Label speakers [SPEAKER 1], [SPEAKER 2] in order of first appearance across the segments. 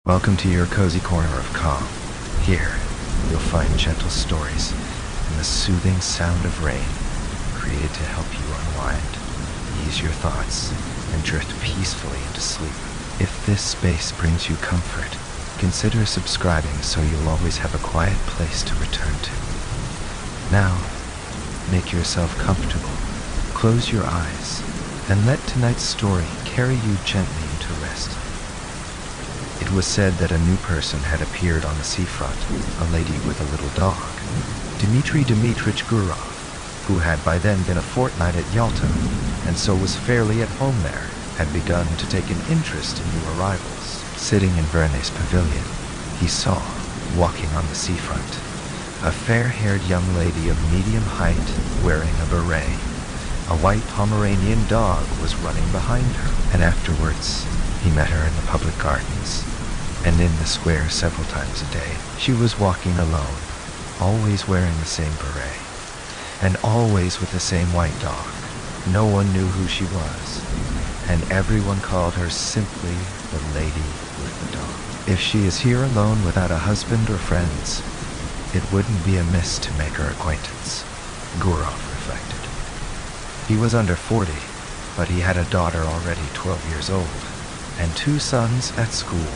[SPEAKER 1] Welcome to your cozy corner of calm. Here, you'll find gentle stories and the soothing sound of rain, created to help you unwind, ease your thoughts, and drift peacefully into sleep. If this space brings you comfort, consider subscribing so you'll always have a quiet place to return to. Now, make yourself comfortable, close your eyes, and let tonight's story carry you gently into rest. It was said that a new person had appeared on the seafront, a lady with a little dog. Dmitry Dmitrich Gurov, who had by then been a fortnight at Yalta, and so was fairly at home there, had begun to take an interest in new arrivals. Sitting in Verney's pavilion, he saw, walking on the seafront, a fair-haired young lady of medium height wearing a beret. A white Pomeranian dog was running behind her, and afterwards he met her in the public gardens, and in the square several times a day. She was walking alone, always wearing the same beret, and always with the same white dog. No one knew who she was, and everyone called her simply the lady with the dog. If she is here alone without a husband or friends, it wouldn't be amiss to make her acquaintance, Gurov reflected. He was under 40, but he had a daughter already 12 years old, and 2 sons at school.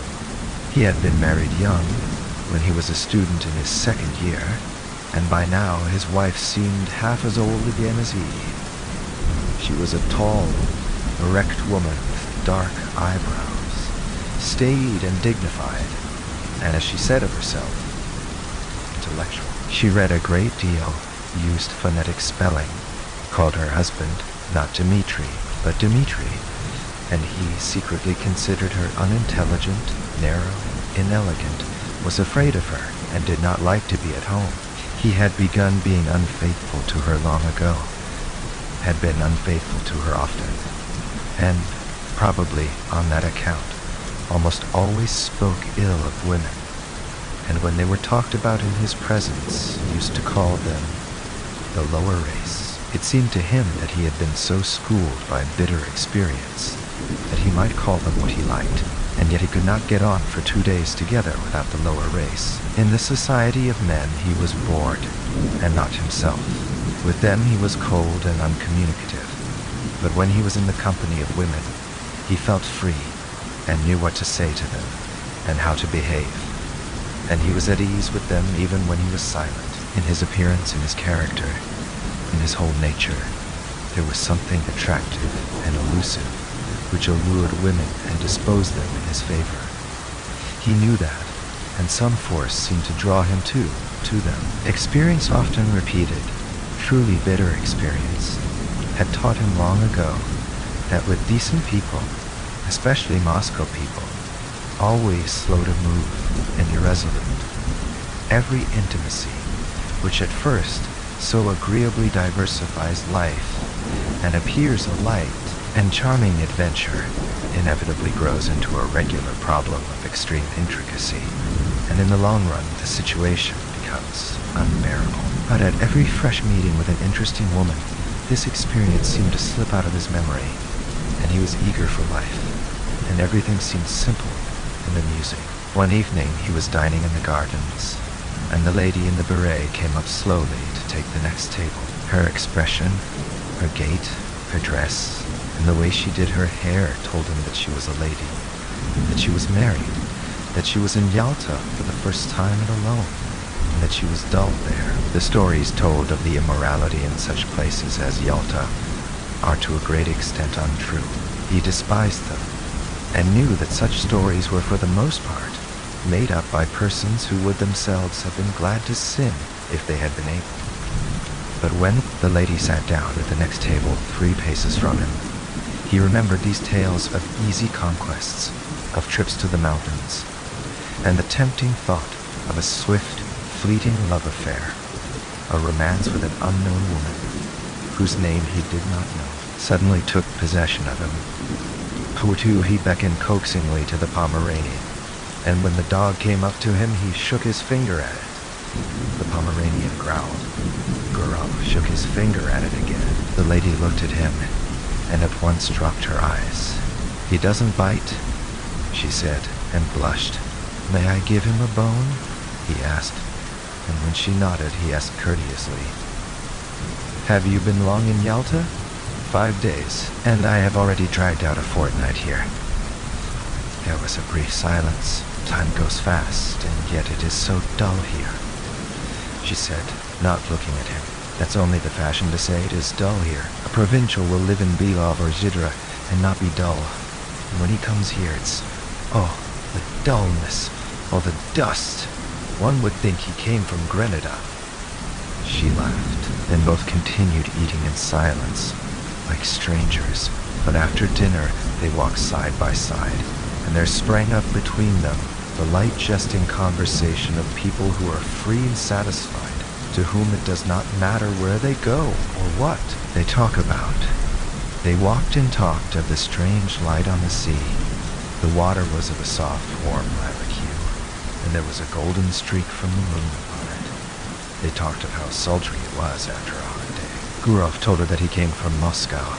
[SPEAKER 1] He had been married young, when he was a student in his 2nd year, and by now his wife seemed half as old again as he. She was a tall, erect woman with dark eyebrows, staid and dignified, and as she said of herself, intellectual. She read a great deal, used phonetic spelling, called her husband not Dmitri, but Dmitri, and he secretly considered her unintelligent, narrow, inelegant, was afraid of her, and did not like to be at home. He had begun being unfaithful to her long ago, had been unfaithful to her often, and, probably on that account, almost always spoke ill of women, and when they were talked about in his presence, used to call them the lower race. It seemed to him that he had been so schooled by bitter experience that he might call them what he liked, and yet he could not get on for 2 days together without the lower race. In the society of men he was bored, and not himself. With them he was cold and uncommunicative, but when he was in the company of women, he felt free, and knew what to say to them, and how to behave, and he was at ease with them even when he was silent. In his appearance, in his character, in his whole nature, there was something attractive and elusive which allured women and disposed them in his favor. He knew that, and some force seemed to draw him to them. Experience often repeated, truly bitter experience, had taught him long ago that with decent people, especially Moscow people, always slow to move and irresolute, every intimacy, which at first so agreeably diversifies life and appears a light and charming adventure, inevitably grows into a regular problem of extreme intricacy, and in the long run the situation becomes unbearable. But at every fresh meeting with an interesting woman, this experience seemed to slip out of his memory, and he was eager for life, and everything seemed simple and amusing. One evening he was dining in the gardens, and the lady in the beret came up slowly to take the next table. Her expression, her gait, her dress, and the way she did her hair told him that she was a lady, that she was married, that she was in Yalta for the first time and alone, and that she was dull there. The stories told of the immorality in such places as Yalta are to a great extent untrue. He despised them, and knew that such stories were for the most part made up by persons who would themselves have been glad to sin if they had been able. But when the lady sat down at the next table 3 paces from him, he remembered these tales of easy conquests, of trips to the mountains, and the tempting thought of a swift, fleeting love affair, a romance with an unknown woman, whose name he did not know, suddenly took possession of him. Too, he beckoned coaxingly to the Pomeranian, and when the dog came up to him, he shook his finger at it. The Pomeranian growled. Gurov shook his finger at it again. The lady looked at him, and at once dropped her eyes. "He doesn't bite," she said, and blushed. "May I give him a bone?" he asked, and when she nodded, he asked courteously, "Have you been long in Yalta?" "5 days, and I have already dragged out a fortnight here." There was a brief silence. Time goes fast, and yet it is so dull here, she said, not looking at him. That's only the fashion to say it is dull here. A provincial will live in Bilov or Zhidra and not be dull. And when he comes here, it's, oh, the dullness, oh, the dust. One would think he came from Grenada. She laughed. Then both continued eating in silence, like strangers. But after dinner, they walked side by side, and there sprang up between them the light jesting conversation of people who are free and satisfied, to whom it does not matter where they go or what they talk about. They walked and talked of the strange light on the sea. The water was of a soft, warm lilac hue, and there was a golden streak from the moon upon it. They talked of how sultry it was after a hot day. Gurov told her that he came from Moscow,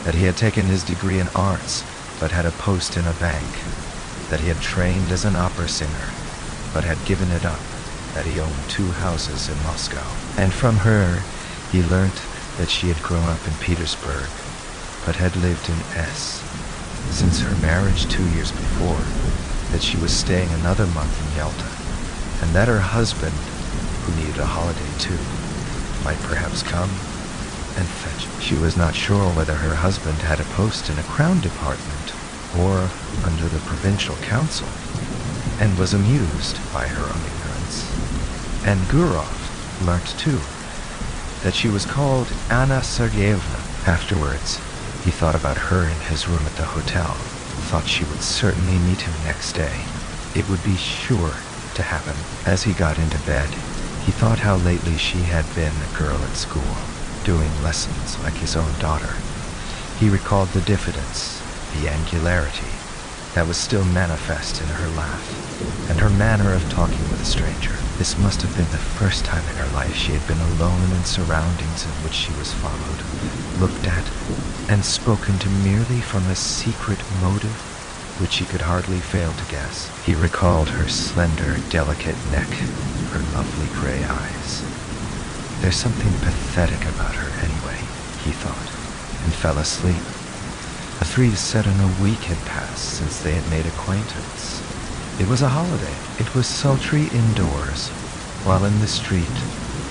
[SPEAKER 1] that he had taken his degree in arts, but had a post in a bank, that he had trained as an opera singer, but had given it up, that he owned 2 houses in Moscow. And from her, he learnt that she had grown up in Petersburg, but had lived in S. since her marriage 2 years before, that she was staying another month in Yalta, and that her husband, who needed a holiday too, might perhaps come and fetch her. She was not sure whether her husband had a post in a crown department or under the provincial council, and was amused by her own ignorance. And Gurov learnt too that she was called Anna Sergeyevna. Afterwards, he thought about her in his room at the hotel, thought she would certainly meet him next day. It would be sure to happen. As he got into bed, he thought how lately she had been a girl at school, doing lessons like his own daughter. He recalled the diffidence, the angularity that was still manifest in her laugh, and her manner of talking with a stranger. This must have been the first time in her life she had been alone in surroundings in which she was followed, looked at, and spoken to merely from a secret motive which he could hardly fail to guess. He recalled her slender, delicate neck, her lovely gray eyes. There's something pathetic about her anyway, he thought, and fell asleep. A 3-7 week had passed since they had made acquaintance. It was a holiday. It was sultry indoors, while in the street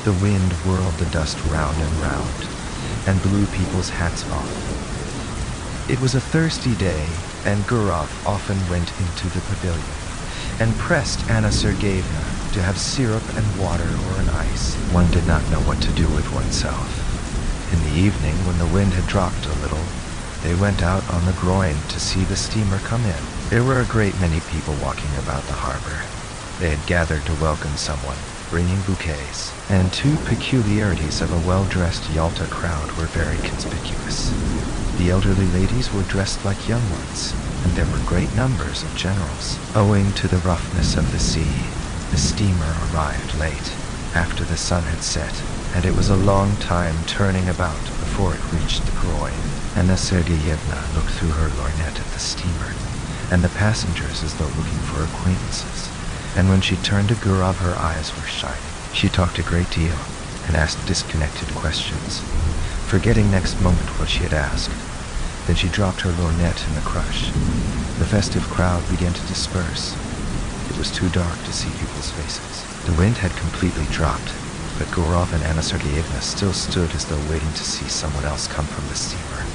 [SPEAKER 1] the wind whirled the dust round and round, and blew people's hats off. It was a thirsty day, and Gurov often went into the pavilion, and pressed Anna Sergeyevna to have syrup and water or an ice. One did not know what to do with oneself. In the evening, when the wind had dropped a little, they went out on the groyne to see the steamer come in. There were a great many people walking about the harbor. They had gathered to welcome someone, bringing bouquets, and 2 peculiarities of a well-dressed Yalta crowd were very conspicuous. The elderly ladies were dressed like young ones, and there were great numbers of generals. Owing to the roughness of the sea, the steamer arrived late, after the sun had set, and it was a long time turning about before it reached the groyne. Anna Sergeyevna looked through her lorgnette at the steamer, and the passengers as though looking for acquaintances, and when she turned to Gurov her eyes were shining. She talked a great deal, and asked disconnected questions, forgetting next moment what she had asked. Then she dropped her lorgnette in the crush. The festive crowd began to disperse. It was too dark to see people's faces. The wind had completely dropped, but Gurov and Anna Sergeyevna still stood as though waiting to see someone else come from the steamer.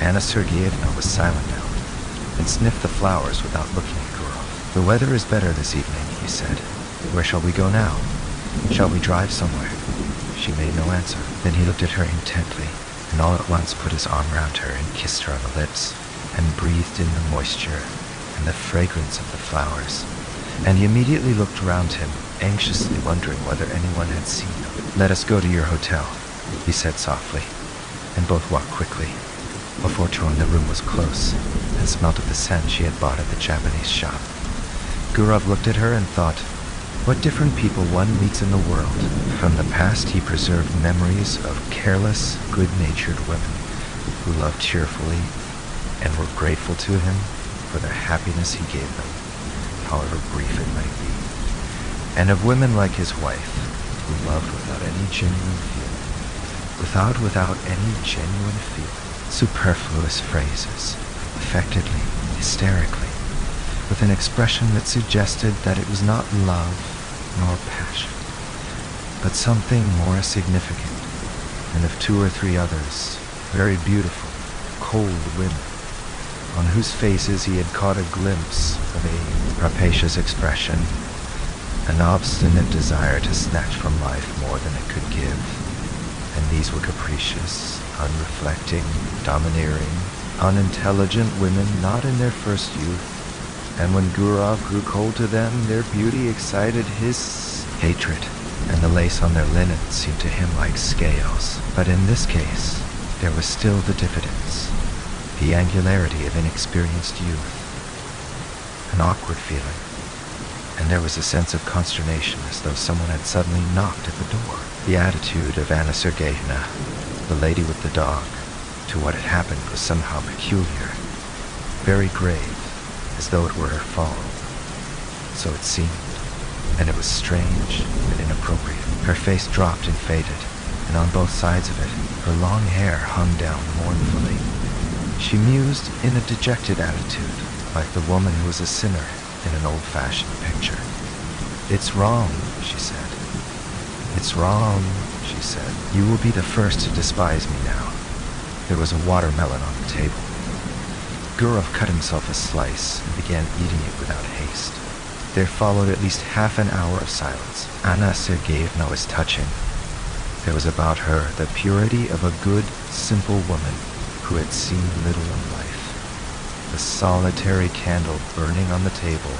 [SPEAKER 1] Anna Sergeyevna was silent now, and sniffed the flowers without looking at Gurov. "The weather is better this evening," he said. "Where shall we go now? Shall we drive somewhere?" She made no answer. Then he looked at her intently, and all at once put his arm round her and kissed her on the lips, and breathed in the moisture and the fragrance of the flowers. And he immediately looked round him, anxiously wondering whether anyone had seen him. "Let us go to your hotel," he said softly, and both walked quickly. Fortune, the room was close, and smelt of the scent she had bought at the Japanese shop. Gurov looked at her and thought, what different people one meets in the world. From the past he preserved memories of careless, good-natured women who loved cheerfully and were grateful to him for the happiness he gave them. however brief it might be, and of women like his wife, who loved without any genuine feeling. Without any genuine feeling. Superfluous phrases, affectedly, hysterically, with an expression that suggested that it was not love nor passion, but something more significant, and of 2 or 3 others, very beautiful, cold women, on whose faces he had caught a glimpse of a rapacious expression, an obstinate desire to snatch from life more than it could give. And these were capricious, unreflecting, domineering, unintelligent women not in their first youth, and when Gurov grew cold to them, their beauty excited his hatred, and the lace on their linen seemed to him like scales. But in this case, there was still the diffidence, the angularity of inexperienced youth, an awkward feeling, and there was a sense of consternation as though someone had suddenly knocked at the door. The attitude of Anna Sergeyevna, the lady with the dog, to what had happened was somehow peculiar, very grave, as though it were her fault. So it seemed, and it was strange and inappropriate. Her face dropped and faded, and on both sides of it, her long hair hung down mournfully. She mused in a dejected attitude, like the woman who was a sinner in an old-fashioned picture. "It's wrong," she said. "It's wrong," she said. "You will be the first to despise me now." There was a watermelon on the table. Gurov cut himself a slice and began eating it without haste. There followed at least half an hour of silence. Anna Sergeyevna was touching. There was about her the purity of a good, simple woman who had seen little of life. The solitary candle burning on the table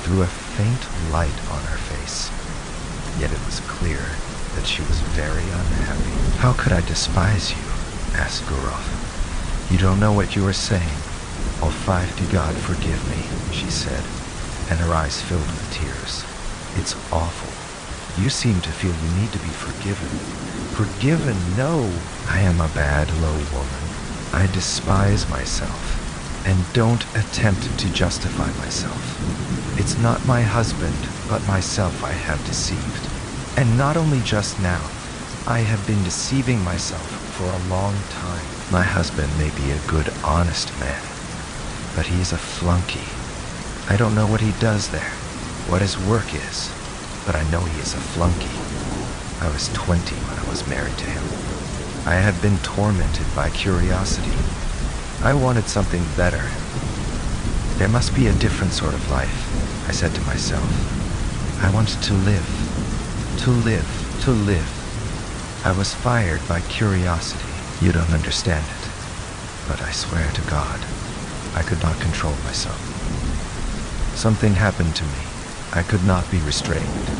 [SPEAKER 1] threw a faint light on her face. Yet it was clear that she was very unhappy. "How could I despise you?" asked Gurov. "You don't know what you are saying. Almighty God, forgive me," she said, and her eyes filled with tears. "It's awful. You seem to feel you need to be forgiven." "Forgiven? No! I am a bad, low woman. I despise myself, and don't attempt to justify myself. It's not my husband, but myself I have deceived. And not only just now. I have been deceiving myself for a long time. My husband may be a good, honest man, but he is a flunky. I don't know what he does there, what his work is, but I know he is a flunky. I was 20 when I was married to him. I had been tormented by curiosity. I wanted something better. There must be a different sort of life, I said to myself. I wanted to live, to live, to live. I was fired by curiosity. You don't understand it, but I swear to God, I could not control myself. Something happened to me. I could not be restrained.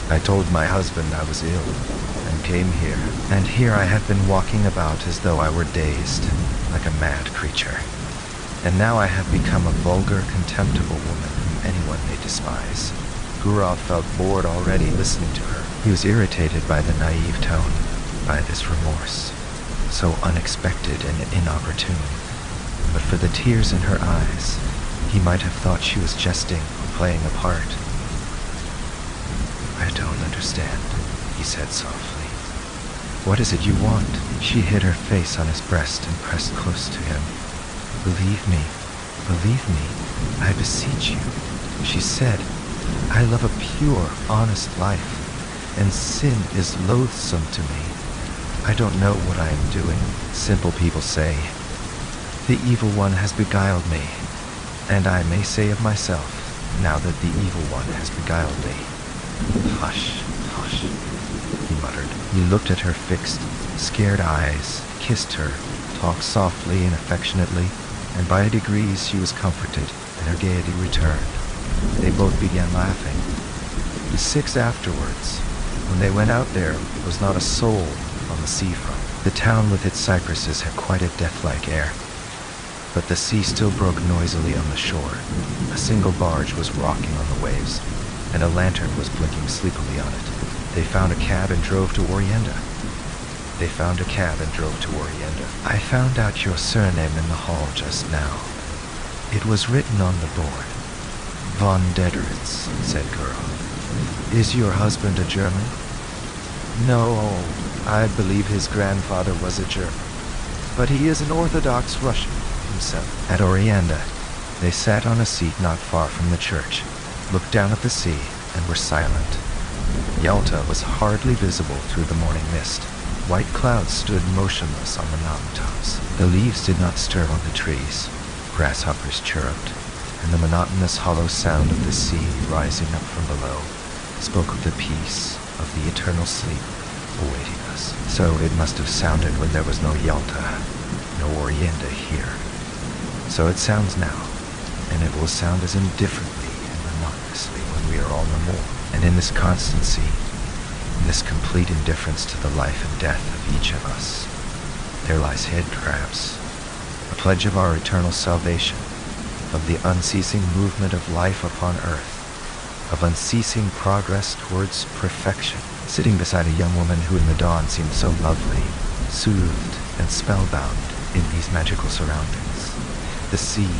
[SPEAKER 1] I told my husband I was ill and came here. And here I had been walking about as though I were dazed, like a mad creature. And now I have become a vulgar, contemptible woman whom anyone may despise. Gurov felt bored already listening to her. He was irritated by the naive tone, by this remorse, so unexpected and inopportune. But for the tears in her eyes, he might have thought she was jesting or playing a part. I don't understand, he said softly. What is it you want? She hid her face on his breast and pressed close to him. Believe me, I beseech you, she said. I love a pure, honest life, and sin is loathsome to me. I don't know what I am doing. Simple people say, the evil one has beguiled me, and I may say of myself, now that the evil one has beguiled me. Hush, hush, he muttered. He looked at her fixed, scared eyes, kissed her, talked softly and affectionately, and by degrees she was comforted, and her gaiety returned. They both began laughing. The 6 afterwards, when they went out there was not a soul on the seafront. The town with its cypresses had quite a death-like air. But the sea still broke noisily on the shore. A single barge was rocking on the waves, and a lantern was blinking sleepily on it. They found a cab and drove to Orienda. I found out your surname in the hall just now. It was written on the board. Von Dederitz, said Gurov. Is your husband a German? No, I believe his grandfather was a German, but he is an Orthodox Russian himself. At Orienda, they sat on a seat not far from the church, looked down at the sea, and were silent. Yalta was hardly visible through the morning mist. White clouds stood motionless on the mountaintops. The leaves did not stir on the trees. Grasshoppers chirruped, and the monotonous hollow sound of the sea rising up from below spoke of the peace of the eternal sleep awaiting us. So it must have sounded when there was no Yalta, no Orienda here. So it sounds now, and it will sound as indifferently and monotonously when we are all no more. And in this constancy, in this complete indifference to the life and death of each of us, there lies hid, perhaps, a pledge of our eternal salvation, of the unceasing movement of life upon earth, of unceasing progress towards perfection. Sitting beside a young woman who in the dawn seemed so lovely, soothed and spellbound in these magical surroundings. The sea,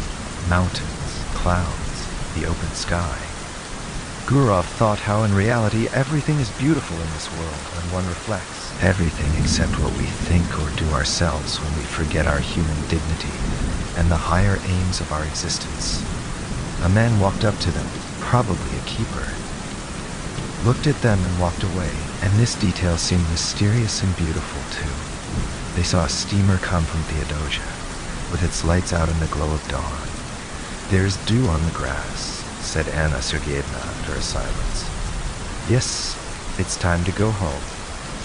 [SPEAKER 1] mountains, clouds, the open sky. Gurov thought how in reality everything is beautiful in this world when one reflects. Everything except what we think or do ourselves when we forget our human dignity and the higher aims of our existence. A man walked up to them, probably a keeper, looked at them and walked away, and this detail seemed mysterious and beautiful too. They saw a steamer come from Theodosia, with its lights out in the glow of dawn. There's dew on the grass, said Anna Sergeyevna after a silence. Yes, it's time to go home.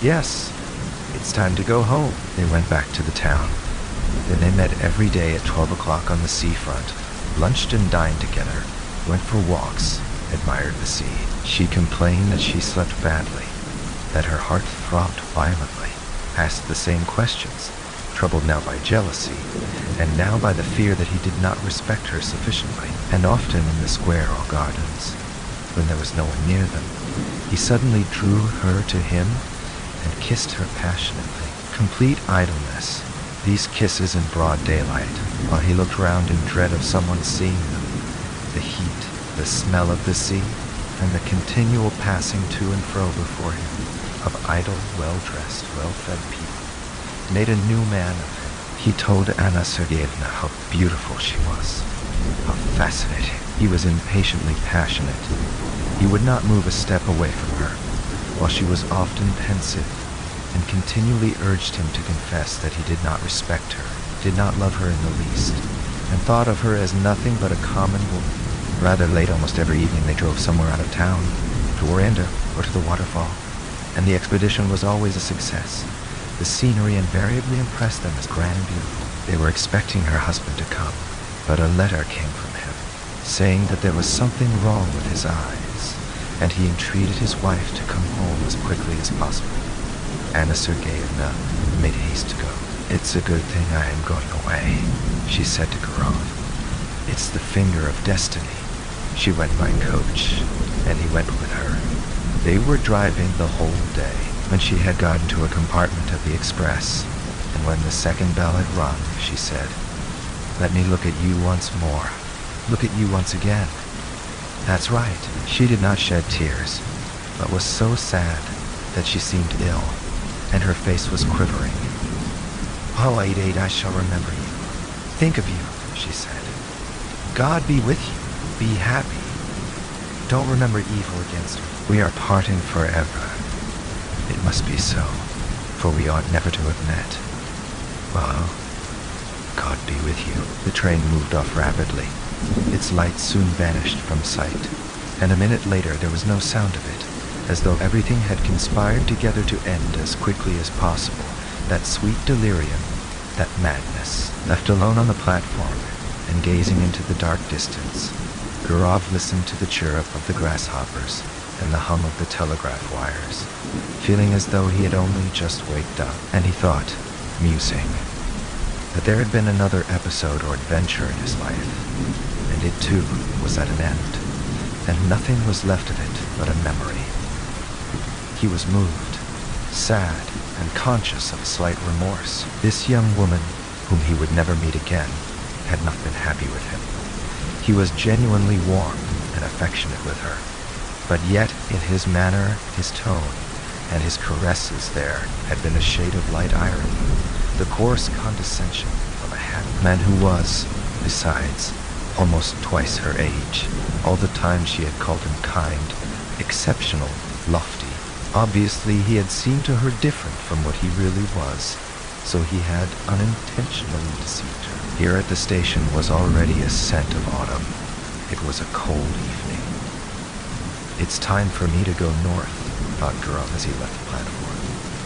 [SPEAKER 1] Yes, it's time to go home. They went back to the town. Then they met every day at 12 o'clock on the seafront, lunched and dined together, went for walks, admired the sea. She complained that she slept badly, that her heart throbbed violently, asked the same questions, troubled now by jealousy, and now by the fear that he did not respect her sufficiently. And often in the square or gardens, when there was no one near them, he suddenly drew her to him and kissed her passionately. Complete idleness, these kisses in broad daylight, while he looked round in dread of someone seeing them. The heat, the smell of the sea, and the continual passing to and fro before him of idle, well-dressed, well-fed people made a new man of him. He told Anna Sergeyevna how beautiful she was, how fascinating. He was impatiently passionate. He would not move a step away from her, while she was often pensive, and continually urged him to confess that he did not respect her, did not love her in the least, and thought of her as nothing but a common woman. Rather late almost every evening they drove somewhere out of town, to Orienda or to the waterfall, and the expedition was always a success. The scenery invariably impressed them as grand and beautiful. They were expecting her husband to come, but a letter came from him, saying that there was something wrong with his eyes, and he entreated his wife to come home as quickly as possible. Anna Sergeyevna made haste to go. It's a good thing I am going away, she said to Gurov. It's the finger of destiny. She went by coach, and he went with her. They were driving the whole day. When she had gotten to a compartment of the express, and when the second bell had rung, she said, "Let me look at you once more. Look at you once again." That's right. She did not shed tears, but was so sad that she seemed ill, and her face was quivering. "Oh, 88, I shall remember you. Think of you," she said. "God be with you. Be happy. Don't remember evil against me. We are parting forever. It must be so, for we ought never to have met. Well, God be with you." The train moved off rapidly. Its lights soon vanished from sight, and a minute later there was no sound of it, as though everything had conspired together to end as quickly as possible. That sweet delirium, that madness. Left alone on the platform, and gazing into the dark distance, Gurov listened to the chirrup of the grasshoppers and the hum of the telegraph wires, feeling as though he had only just waked up. And he thought, musing, that there had been another episode or adventure in his life, and it too was at an end, and nothing was left of it but a memory. He was moved, sad, and conscious of a slight remorse. This young woman, whom he would never meet again, had not been happy with him. He was genuinely warm and and affectionate with her. But yet, in his manner, his tone, and his caresses there had been a shade of light irony, the coarse condescension of a happy man who was, besides, almost twice her age. All the time she had called him kind, exceptional, lofty. Obviously he had seemed to her different from what he really was, so he had unintentionally deceived her. Here at the station was already a scent of autumn. It was a cold evening. "It's time for me to go north," thought Gurov as he left the platform.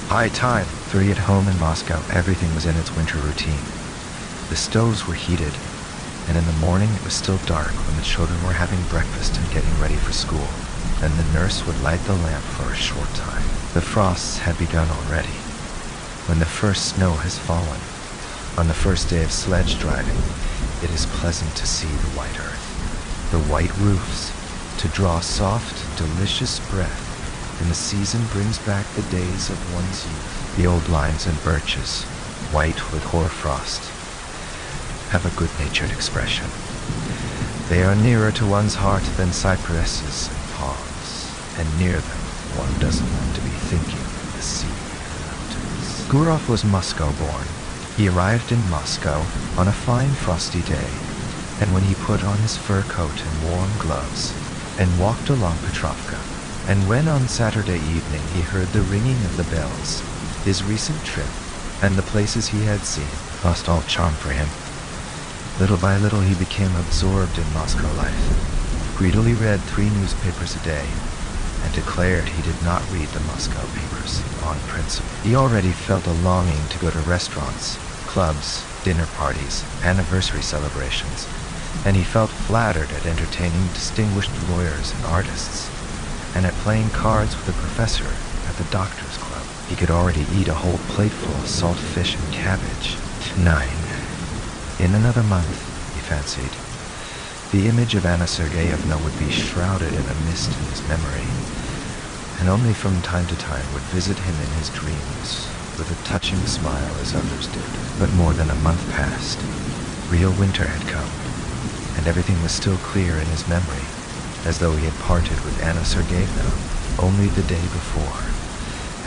[SPEAKER 1] High time! 3 at home in Moscow, everything was in its winter routine. The stoves were heated, and in the morning it was still dark when the children were having breakfast and getting ready for school. Then the nurse would light the lamp for a short time. The frosts had begun already. When the first snow has fallen, on the first day of sledge driving, it is pleasant to see the white earth, the white roofs, to draw soft, delicious breath, and the season brings back the days of one's youth. The old limes and birches, white with hoarfrost, have a good-natured expression. They are nearer to one's heart than cypresses and palms, and near them one doesn't want to be thinking of the sea and the mountains. Gurov was Moscow-born. He arrived in Moscow on a fine frosty day, and when he put on his fur coat and warm gloves, and walked along Petrovka, and when on Saturday evening he heard the ringing of the bells, his recent trip, and the places he had seen, lost all charm for him. Little by little he became absorbed in Moscow life, greedily read 3 newspapers a day, and declared he did not read the Moscow papers on principle. He already felt a longing to go to restaurants, clubs, dinner parties, anniversary celebrations, and he felt flattered at entertaining distinguished lawyers and artists, and at playing cards with a professor at the doctor's club. He could already eat a whole plateful of salt fish and cabbage. 9. In another month, he fancied, the image of Anna Sergeyevna would be shrouded in a mist in his memory, and only from time to time would visit him in his dreams with a touching smile as others did. But more than a month passed. Real winter had come, and everything was still clear in his memory, as though he had parted with Anna Sergeyevna only the day before,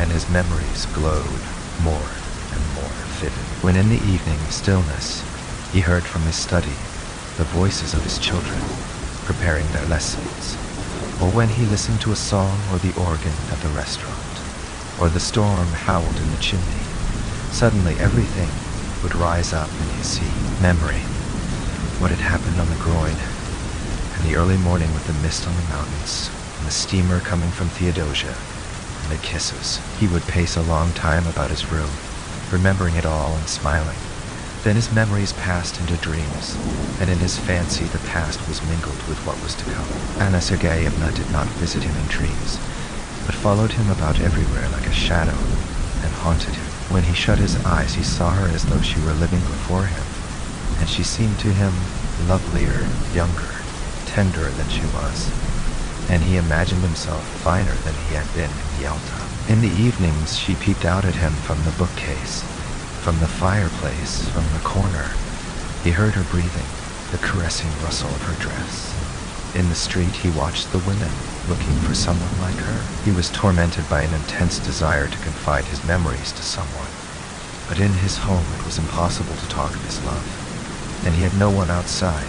[SPEAKER 1] and his memories glowed more and more vivid. When in the evening stillness, he heard from his study the voices of his children preparing their lessons, or when he listened to a song or the organ at the restaurant, or the storm howled in the chimney, suddenly everything would rise up in his memory. What had happened on the groin, and the early morning with the mist on the mountains, and the steamer coming from Theodosia, and the kisses. He would pace a long time about his room, remembering it all and smiling. Then his memories passed into dreams, and in his fancy the past was mingled with what was to come. Anna Sergeyevna did not visit him in dreams, but followed him about everywhere like a shadow, and haunted him. When he shut his eyes, he saw her as though she were living before him, and she seemed to him lovelier, younger, tenderer than she was, and he imagined himself finer than he had been in Yalta. In the evenings she peeped out at him from the bookcase, from the fireplace, from the corner. He heard her breathing, the caressing rustle of her dress. In the street he watched the women, looking for someone like her. He was tormented by an intense desire to confide his memories to someone. But in his home it was impossible to talk of his love, and he had no one outside.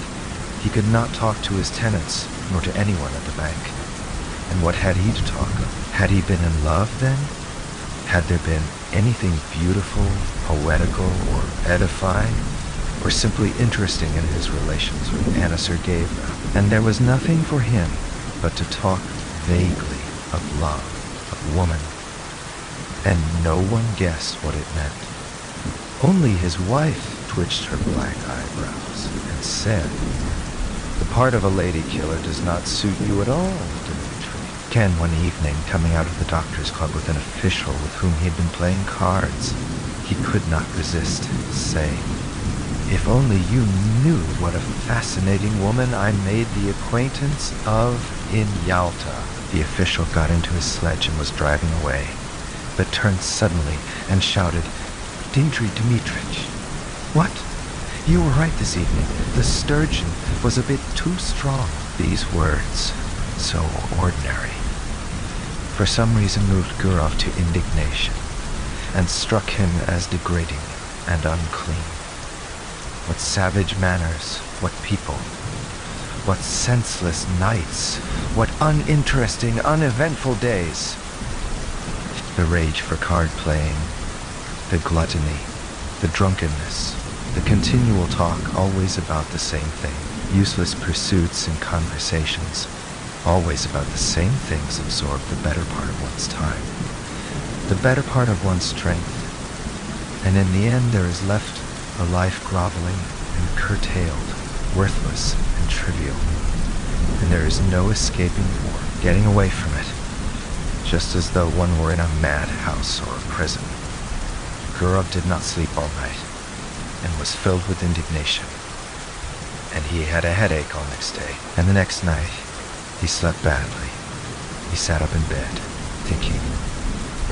[SPEAKER 1] He could not talk to his tenants, nor to anyone at the bank. And what had he to talk of? Had he been in love then? Had there been anything beautiful, poetical, or edifying, or simply interesting in his relations with Anna Sergeyevna? And there was nothing for him but to talk vaguely of love, of woman, and no one guessed what it meant. Only his wife twitched her black eyebrows and said, "The part of a lady killer does not suit you at all, Dmitri." Ken, one evening, coming out of the doctor's club with an official with whom he had been playing cards, he could not resist saying, "If only you knew what a fascinating woman I made the acquaintance of in Yalta." The official got into his sledge and was driving away, but turned suddenly and shouted, "Dmitri Dmitrich, what? You were right this evening. The sturgeon was a bit too strong. These words, so ordinary, for some reason moved Gurov to indignation, and struck him as degrading and unclean. What savage manners, what people, what senseless nights, what uninteresting, uneventful days. The rage for card-playing, the gluttony, the drunkenness, the continual talk always about the same thing, useless pursuits and conversations, always about the same things absorb the better part of one's time, the better part of one's strength, and in the end there is left a life groveling and curtailed, worthless and trivial, and there is no escaping or getting away from it, just as though one were in a madhouse or a prison. Gurov did not sleep all night, and was filled with indignation, and he had a headache all next day, and the next night he slept badly. He sat up in bed, thinking,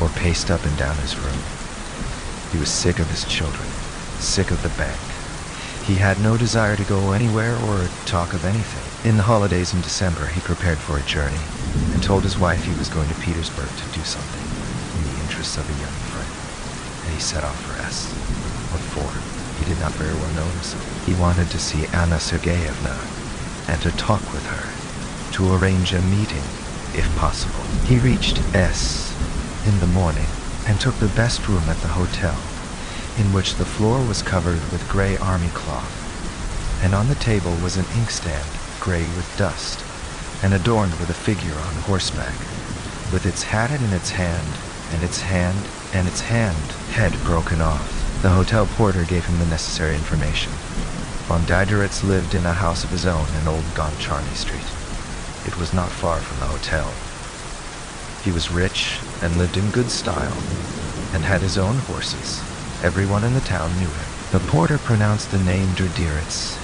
[SPEAKER 1] or paced up and down his room. He was sick of his children, sick of the bank. He had no desire to go anywhere or talk of anything. In the holidays in December, he prepared for a journey and told his wife he was going to Petersburg to do something in the interests of a young friend. And he set off for S. What for? He did not very well notice. He wanted to see Anna Sergeyevna and to talk with her, to arrange a meeting, if possible. He reached S in the morning and took the best room at the hotel, in which the floor was covered with gray army cloth, and on the table was an inkstand, gray with dust, and adorned with a figure on horseback, with its hat in its hand, and its hand, and its head broken off. The hotel porter gave him the necessary information. Von Diderotz lived in a house of his own in Old Goncharny Street. It was not far from the hotel. He was rich and lived in good style, and had his own horses. Everyone in the town knew him. The porter pronounced the name Diderotz.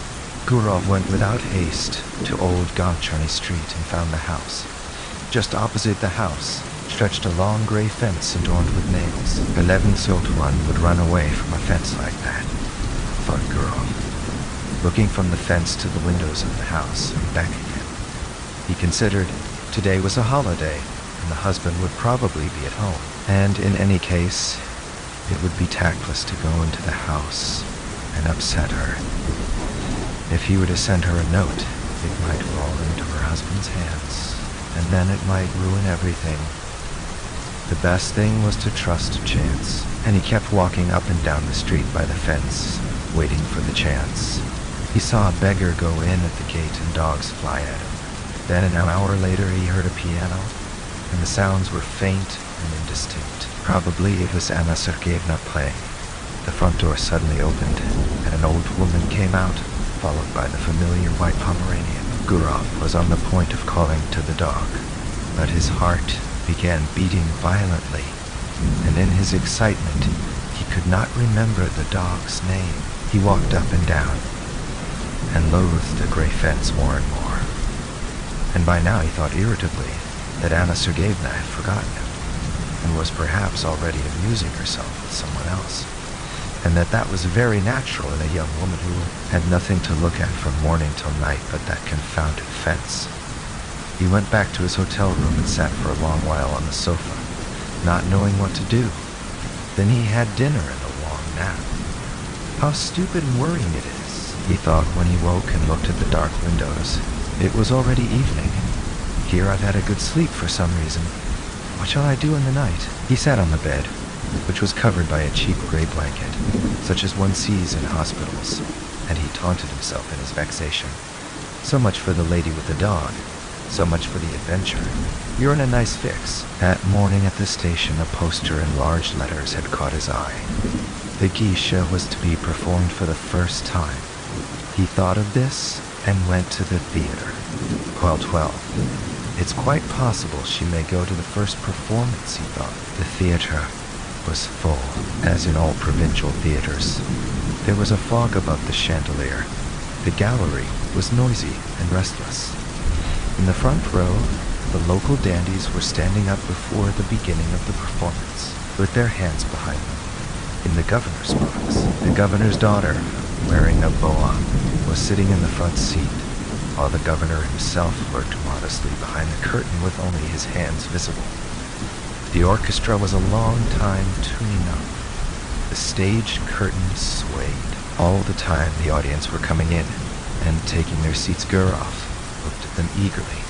[SPEAKER 1] Gurov went without haste to Old Goncharny Street and found the house. Just opposite the house stretched a long gray fence adorned with nails. 11th one would run away from a fence like that, thought Gurov, looking from the fence to the windows of the house and back again. He considered today was a holiday, and the husband would probably be at home, and in any case, it would be tactless to go into the house and upset her. If he were to send her a note, it might fall into her husband's hands, and then it might ruin everything. The best thing was to trust to chance, and he kept walking up and down the street by the fence, waiting for the chance. He saw a beggar go in at the gate and dogs fly at him. Then an hour later he heard a piano, and the sounds were faint and indistinct. Probably it was Anna Sergeyevna playing. The front door suddenly opened, and an old woman came out, followed by the familiar white Pomeranian. Gurov was on the point of calling to the dog, but his heart began beating violently, and in his excitement he could not remember the dog's name. He walked up and down, and loathed the gray fence more and more. And by now he thought irritably that Anna Sergeyevna had forgotten him, and was perhaps already amusing herself with someone else, and that was very natural in a young woman who had nothing to look at from morning till night but that confounded fence. He went back to his hotel room and sat for a long while on the sofa, not knowing what to do. Then he had dinner and a long nap. How stupid and worrying it is, he thought when he woke and looked at the dark windows. It was already evening. Here I've had a good sleep for some reason. What shall I do in the night? He sat on the bed, which was covered by a cheap gray blanket, such as one sees in hospitals, and he taunted himself in his vexation. So much for the lady with the dog, so much for the adventure. You're in a nice fix. That morning at the station, a poster in large letters had caught his eye. The geisha was to be performed for the first time. He thought of this and went to the theater. 12. It's quite possible she may go to the first performance, he thought. The theater was full, as in all provincial theaters. There was a fog above the chandelier. The gallery was noisy and restless. In the front row, the local dandies were standing up before the beginning of the performance, with their hands behind them. In the governor's box, the governor's daughter, wearing a boa, was sitting in the front seat. while the governor himself lurked modestly behind the curtain with only his hands visible. The orchestra was a long time tuning up. The stage curtain swayed. All the time the audience were coming in and taking their seats. Gurov looked at them eagerly.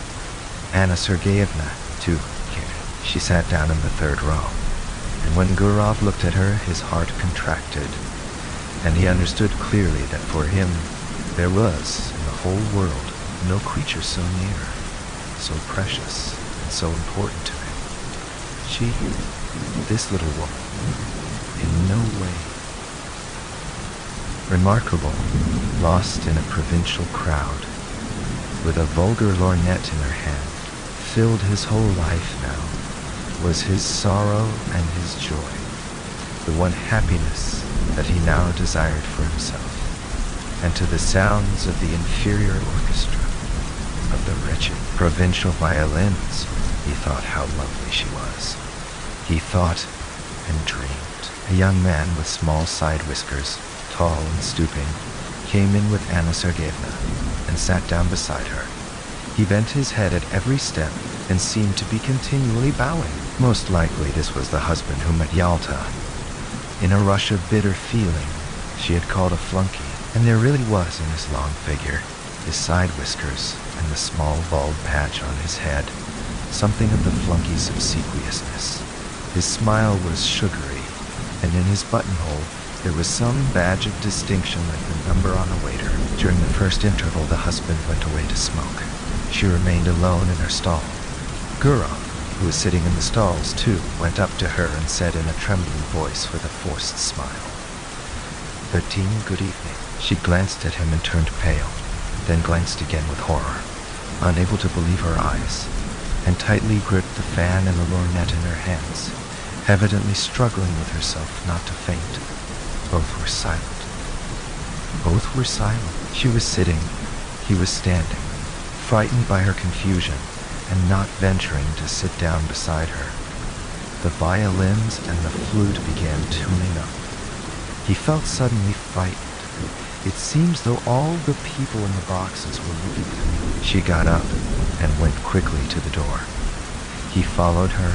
[SPEAKER 1] Anna Sergeyevna, too, came in. She sat down in the third row, and when Gurov looked at her, his heart contracted, and he understood clearly that for him there was, in the whole world, no creature so near, so precious, and so important to him. She, this little woman, in no way. Remarkable, lost in a provincial crowd, with a vulgar lorgnette in her hand, filled his whole life now, was his sorrow and his joy, the one happiness that he now desired for himself. And to the sounds of the inferior orchestra, of the wretched provincial violins, he thought how lovely she was. He thought and dreamed. A young man with small side whiskers, tall and stooping, came in with Anna Sergeyevna and sat down beside her. He bent his head at every step and seemed to be continually bowing. Most likely this was the husband whom at Yalta, in a rush of bitter feeling, she had called a flunky, and there really was in his long figure, his side whiskers, and the small bald patch on his head, something of the flunky's obsequiousness. His smile was sugary, and in his buttonhole there was some badge of distinction like the number on a waiter. During the first interval, the husband went away to smoke. She remained alone in her stall. Gurov, who was sitting in the stalls too, went up to her and said in a trembling voice with a forced smile, "Bertine, good evening." She glanced at him and turned pale, then glanced again with horror, unable to believe her eyes, and tightly gripped the fan and the lorgnette in her hands, evidently struggling with herself not to faint. Both were silent. Both were silent. She was sitting, he was standing, frightened by her confusion, and not venturing to sit down beside her. The violins and the flute began tuning up. He felt suddenly frightened. It seems though all the people in the boxes were looking at him. She got up and went quickly to the door. He followed her,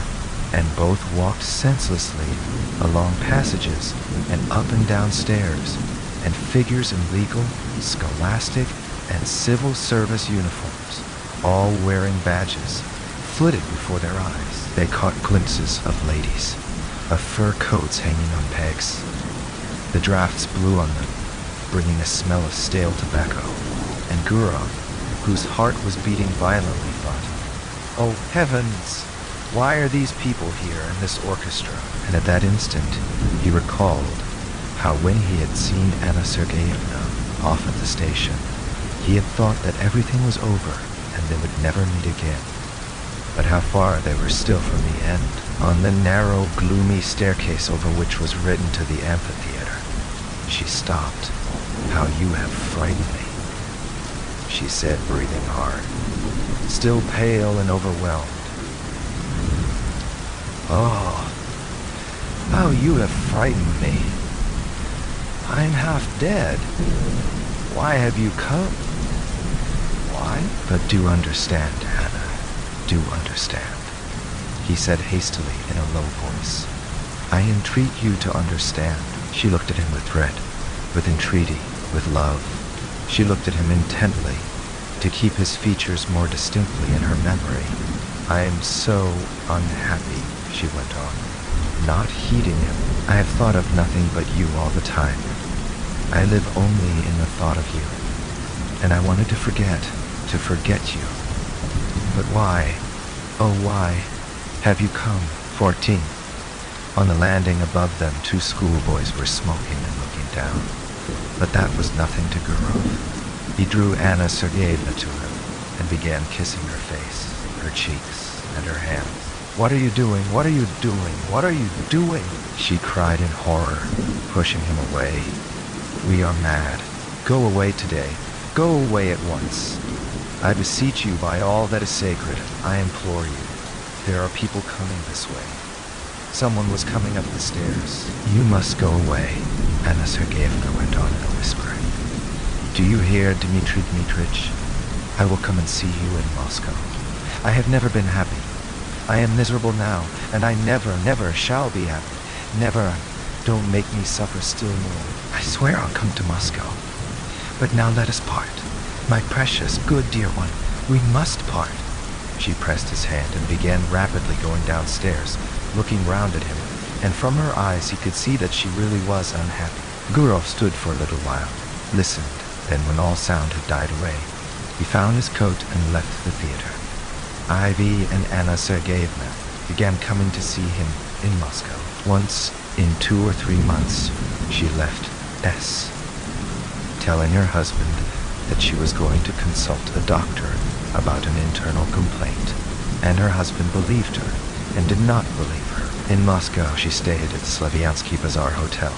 [SPEAKER 1] and both walked senselessly along passages and up and down stairs, and figures in legal, scholastic, and civil service uniforms, all wearing badges, flitted before their eyes. They caught glimpses of ladies, of fur coats hanging on pegs. The drafts blew on them, bringing a smell of stale tobacco, and Gurov, whose heart was beating violently, thought, "Oh heavens! Why are these people here in this orchestra?" And at that instant, he recalled how when he had seen Anna Sergeyevna off at the station, he had thought that everything was over and they would never meet again. But how far they were still from the end, on the narrow, gloomy staircase over which was written to the amphitheater. She stopped. "How you have frightened me," she said, breathing hard, still pale and overwhelmed. "Oh, how you have frightened me. I'm half dead. Why have you come? Why? But do understand, Anna, do understand," he said hastily in a low voice. "I entreat you to understand." She looked at him with dread, with entreaty, with love. She looked at him intently, to keep his features more distinctly in her memory. "I am so unhappy," she went on, not heeding him. "I have thought of nothing but you all the time. I live only in the thought of you. And I wanted to forget you. But why, oh why, have you come?" 14. On the landing above them, two schoolboys were smoking and looking down. But that was nothing to Gurov. He drew Anna Sergeyevna to him and began kissing her face, her cheeks, and her hands. "What are you doing? What are you doing? What are you doing?" she cried in horror, pushing him away. "We are mad. Go away today. Go away at once. I beseech you by all that is sacred, I implore you. There are people coming this way. Someone was coming up the stairs. You must go away," Anna Sergeyevna went on in a whisper. "Do you hear, Dmitri Dmitrich? I will come and see you in Moscow. I have never been happy. I am miserable now, and I never, never shall be happy. Never. Don't make me suffer still more. I swear I'll come to Moscow. But now let us part. My precious, good dear one, we must part. She pressed his hand and began rapidly going downstairs, looking round at him, and from her eyes he could see that she really was unhappy. Gurov stood for a little while, listened, then when all sound had died away, he found his coat and left the theater. Ivy and Anna Sergeyevna began coming to see him in Moscow. Once in 2 or 3 months, she left S, telling her husband that she was going to consult a doctor about an internal complaint, and her husband believed her and did not believe her. In Moscow, she stayed at the Slavyansky Bazaar Hotel,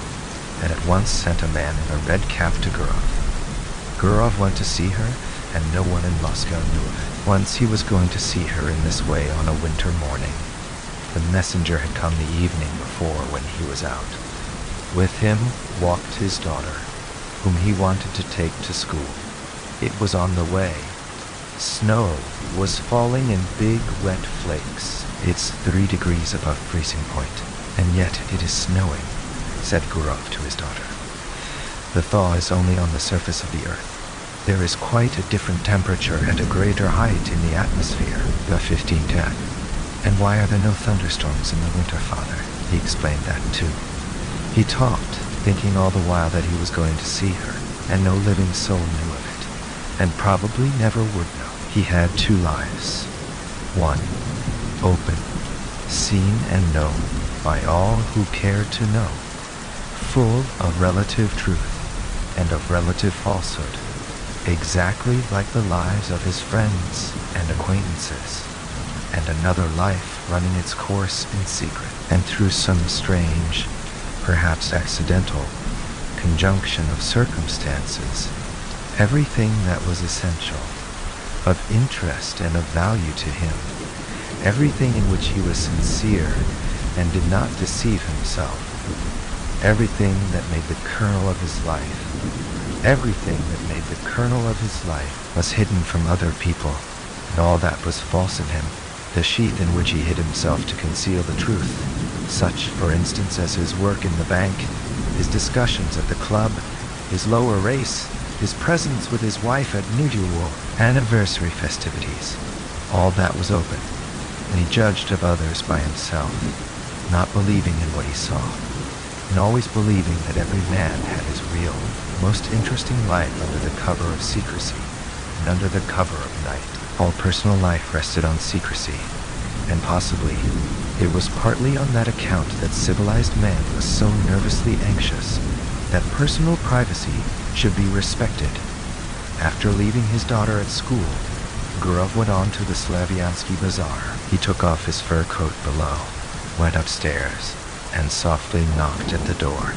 [SPEAKER 1] and at once sent a man in a red cap to Gurov. Gurov went to see her, and no one in Moscow knew of it. Once he was going to see her in this way on a winter morning. The messenger had come the evening before when he was out. With him walked his daughter, whom he wanted to take to school. It was on the way. Snow was falling in big, wet flakes. It's 3 degrees above freezing point, and yet it is snowing, said Gurov to his daughter. The thaw is only on the surface of the earth. There is quite a different temperature at a greater height in the atmosphere, the 1510. And why are there no thunderstorms in the winter, Father? He explained that too. He talked, thinking all the while that he was going to see her, and no living soul knew of it, and probably never would know. He had 2 lives. One, open, seen and known by all who cared to know, full of relative truth and of relative falsehood, exactly like the lives of his friends and acquaintances, and another life running its course in secret, and through some strange, perhaps accidental, conjunction of circumstances, everything that was essential, of interest and of value to him, everything in which he was sincere and did not deceive himself, everything that made the kernel of his life, was hidden from other people, and all that was false in him, the sheath in which he hid himself to conceal the truth, such, for instance, as his work in the bank, his discussions at the club, his lower race, his presence with his wife at Nudilwar, anniversary festivities. All that was open, and he judged of others by himself, not believing in what he saw, and always believing that every man had his real, most interesting life under the cover of secrecy, and under the cover of night. All personal life rested on secrecy, and possibly it was partly on that account that civilized man was so nervously anxious that personal privacy should be respected. After leaving his daughter at school, Gurov went on to the Slavyansky Bazaar. He took off his fur coat below, went upstairs, and softly knocked at the door.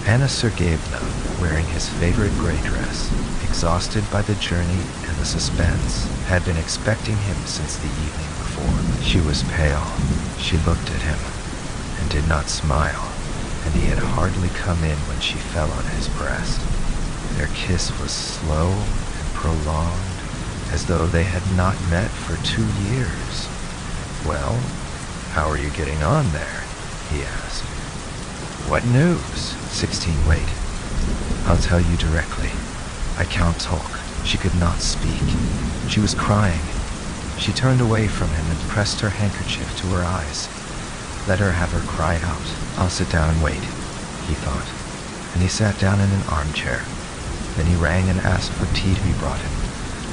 [SPEAKER 1] Anna Sergeyevna, wearing his favorite gray dress, exhausted by the journey and the suspense, had been expecting him since the evening before. She was pale. She looked at him and did not smile, and he had hardly come in when she fell on his breast. Their kiss was slow and prolonged, as though they had not met for 2 years. "Well, how are you getting on there?" he asked. "What news?" 16, wait. "I'll tell you directly. I can't talk." She could not speak. She was crying. She turned away from him and pressed her handkerchief to her eyes. Let her have her cry out. "I'll sit down and wait," he thought, and he sat down in an armchair. Then he rang and asked for tea to be brought him,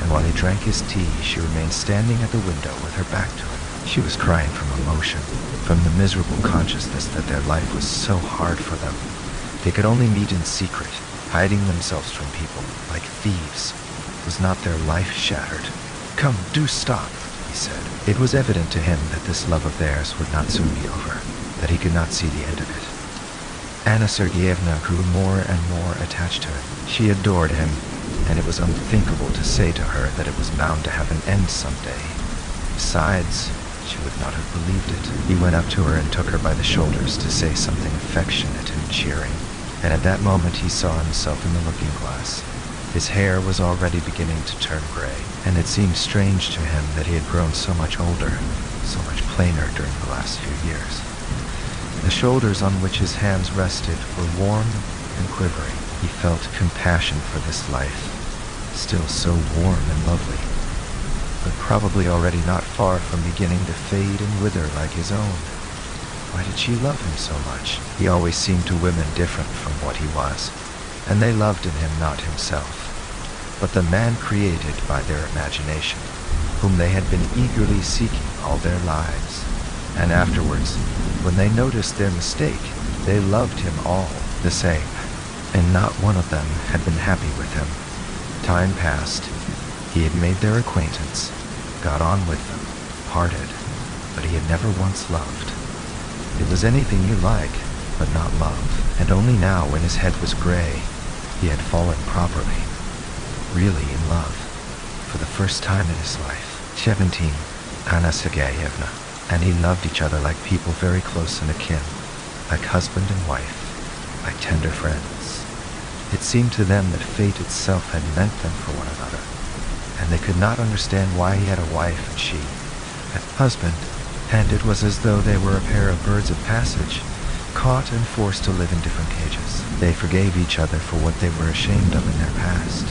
[SPEAKER 1] and while he drank his tea, she remained standing at the window with her back to him. She was crying from emotion, from the miserable consciousness that their life was so hard for them. They could only meet in secret, hiding themselves from people, like thieves. Was not their life shattered? "Come, do stop," he said. It was evident to him that this love of theirs would not soon be over, that he could not see the end of it. Anna Sergeyevna grew more and more attached to him. She adored him, and it was unthinkable to say to her that it was bound to have an end someday. Besides, she would not have believed it. He went up to her and took her by the shoulders to say something affectionate and cheering, and at that moment he saw himself in the looking-glass. His hair was already beginning to turn gray, and it seemed strange to him that he had grown so much older, so much plainer during the last few years. The shoulders on which his hands rested were warm and quivering. He felt compassion for this life, still so warm and lovely, but probably already not far from beginning to fade and wither like his own. Why did she love him so much? He always seemed to women different from what he was, and they loved in him not himself, but the man created by their imagination, whom they had been eagerly seeking all their lives. And afterwards, when they noticed their mistake, they loved him all the same, and not one of them had been happy with him. Time passed. He had made their acquaintance, got on with them, parted, but he had never once loved. It was anything you like, but not love. And only now, when his head was gray, he had fallen properly, really in love, for the first time in his life. 17, Anna Sergeyevna, and he loved each other like people very close and akin, like husband and wife, like tender friends. It seemed to them that fate itself had meant them for one another, and they could not understand why he had a wife and she a husband, and it was as though they were a pair of birds of passage, caught and forced to live in different cages. They forgave each other for what they were ashamed of in their past.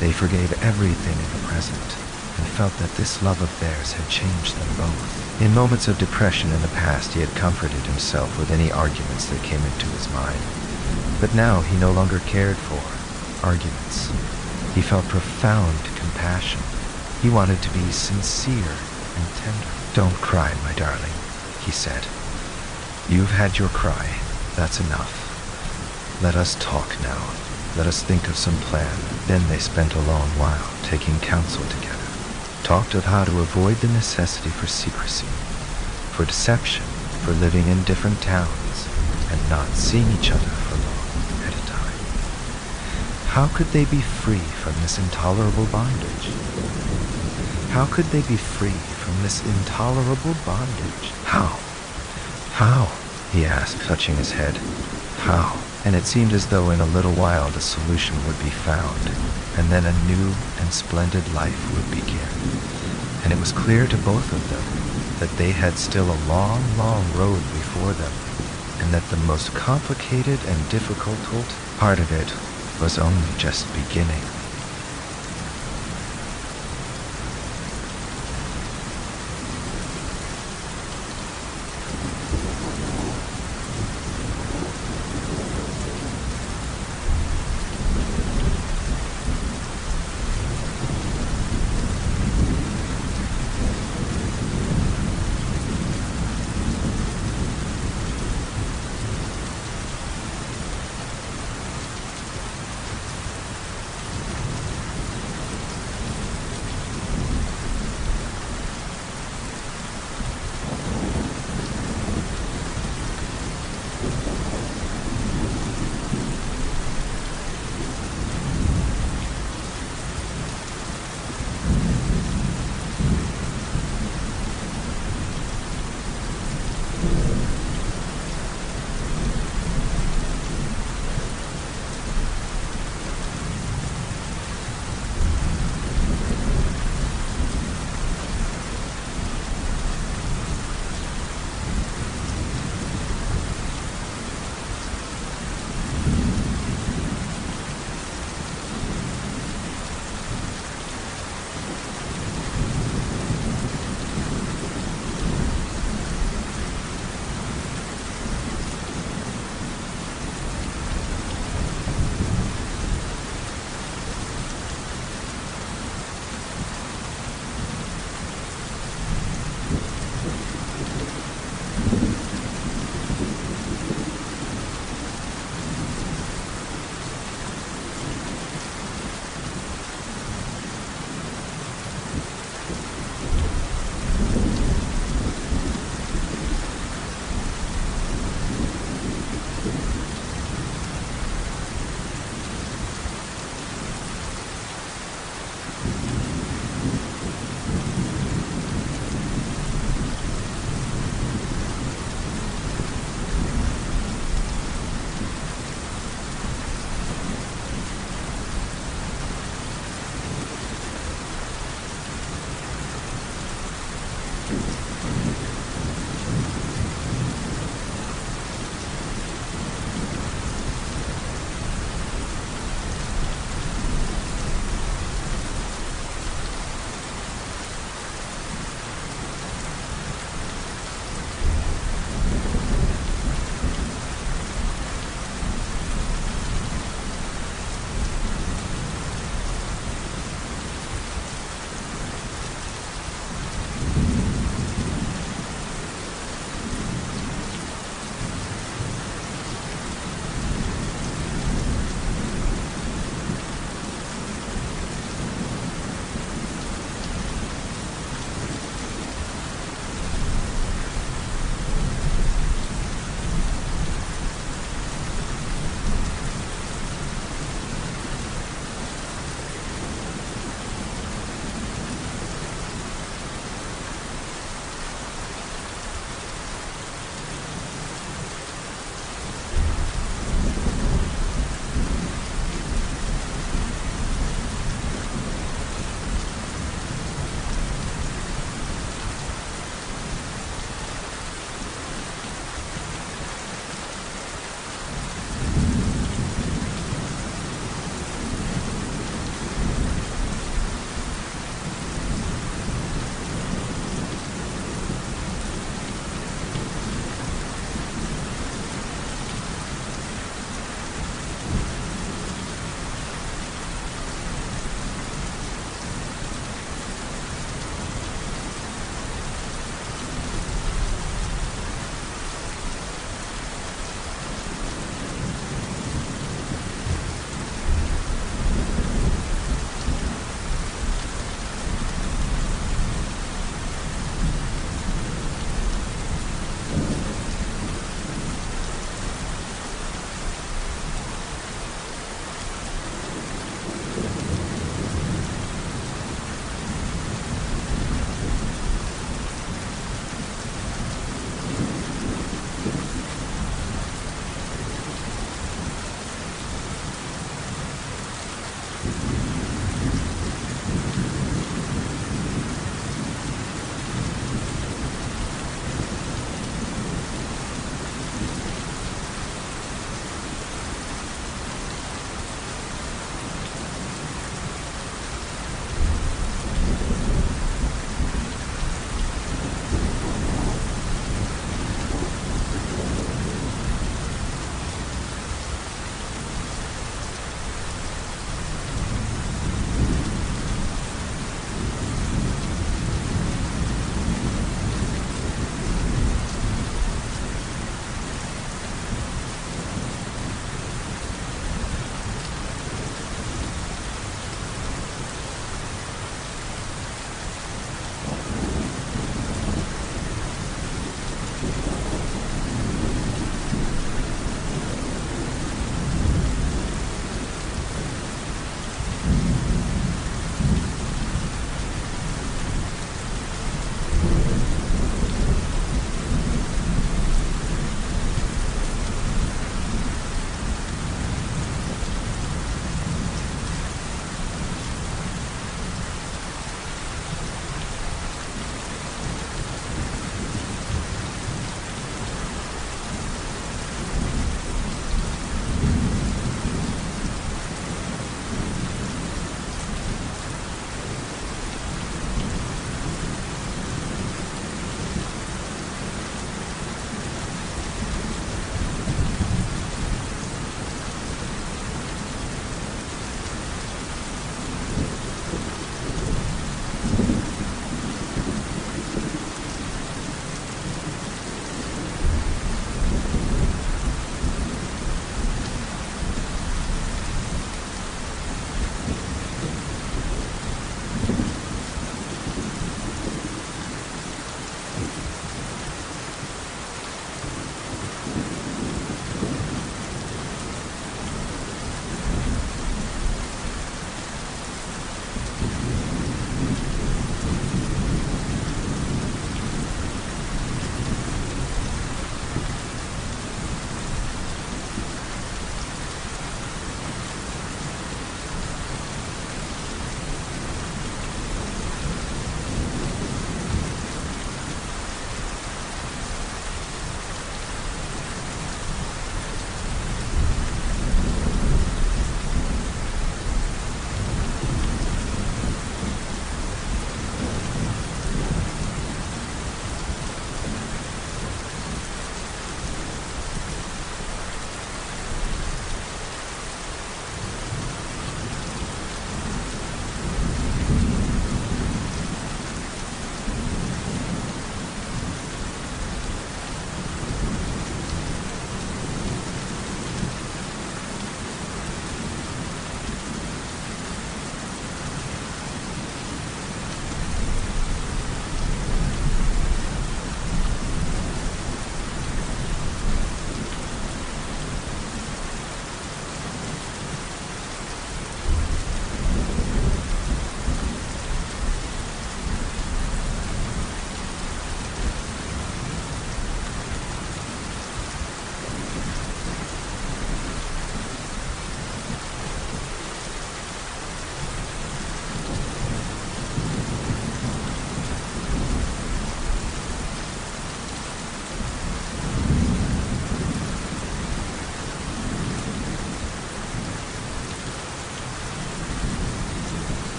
[SPEAKER 1] They forgave everything in the present, and felt that this love of theirs had changed them both. In moments of depression in the past, he had comforted himself with any arguments that came into his mind. But now he no longer cared for arguments. He felt profound compassion. He wanted to be sincere and tender. "Don't cry, my darling," he said. "You've had your cry. That's enough. Let us talk now. Let us think of some plan." Then they spent a long while taking counsel together, talked of how to avoid the necessity for secrecy, for deception, for living in different towns, and not seeing each other for long at a time. How could they be free from this intolerable bondage? How could they be free from this intolerable bondage? How? How? He asked, touching his head. How? And it seemed as though in a little while the solution would be found, and then a new and splendid life would begin. And it was clear to both of them that they had still a long, long road before them, and that the most complicated and difficult part of it was only just beginning.